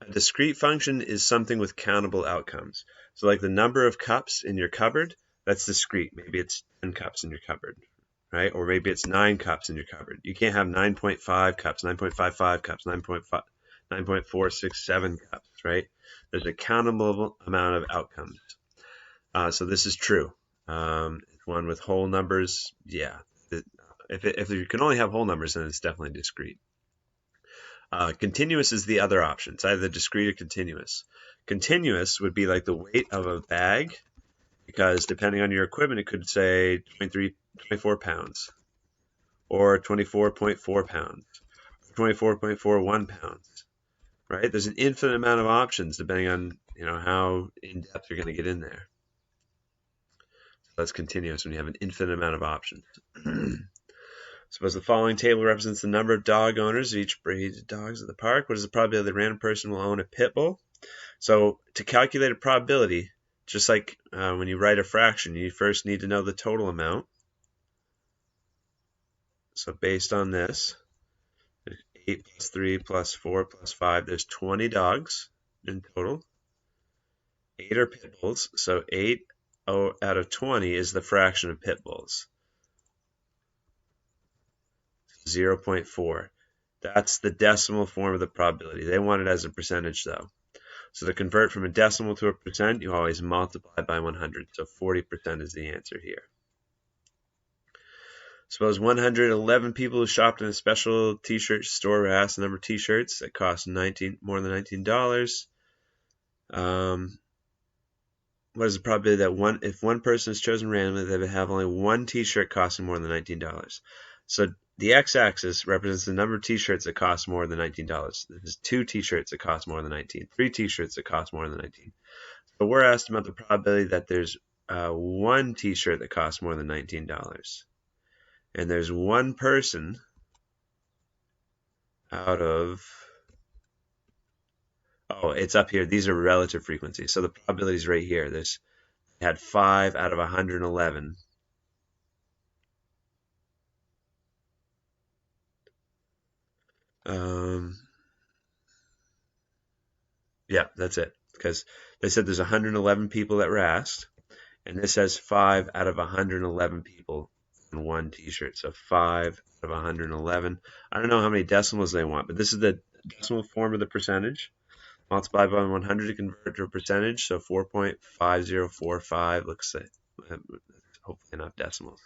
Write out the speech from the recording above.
A discrete function is something with countable outcomes. So like the number of cups in your cupboard, that's discrete. Maybe it's 10 cups in your cupboard, right? Or maybe it's 9 cups in your cupboard. You can't have 9.5 cups, 9.55 cups, 9.5, 9.467 cups, right? There's a countable amount of outcomes. So this is true. One with whole numbers, yeah. If you can only have whole numbers, then it's definitely discrete. Continuous is the other option. It's either discrete or continuous. Continuous would be like the weight of a bag, because depending on your equipment, it could say 24 pounds, or 24.4 pounds, or 24.41 pounds, right? There's an infinite amount of options depending on how in depth you're going to get in there. So that's continuous when you have an infinite amount of options. Suppose the following table represents the number of dog owners of each breed of dogs at the park. What is the probability that a random person will own a pit bull? So to calculate a probability, just like when you write a fraction, you first need to know the total amount. So based on this, 8 plus 3 plus 4 plus 5, there's 20 dogs in total. 8 are pit bulls, so 8 out of 20 is the fraction of pit bulls. 0.4. That's the decimal form of the probability. They want it as a percentage though. So to convert from a decimal to a percent, you always multiply by 100. So 40% is the answer here. Suppose 111 people who shopped in a special t-shirt store were asked the number of t-shirts that cost more than $19. What is the probability that if one person is chosen randomly, they would have only one t-shirt costing more than $19? So the x-axis represents the number of t-shirts that cost more than $19. There's 2 t-shirts that cost more than $19, 3 t-shirts that cost more than $19. So we're asked about the probability that there's 1 t-shirt that costs more than $19. And there's one person out of, it's up here. These are relative frequencies. So the probability is right here. This had 5 out of 111. Yeah, that's it. Because they said there's 111 people that were asked, and this says 5 out of 111 people in one t-shirt. So 5 out of 111. I don't know how many decimals they want, but this is the decimal form of the percentage. Multiply by 100 to convert to a percentage. So 4.5045 looks like hopefully enough decimals.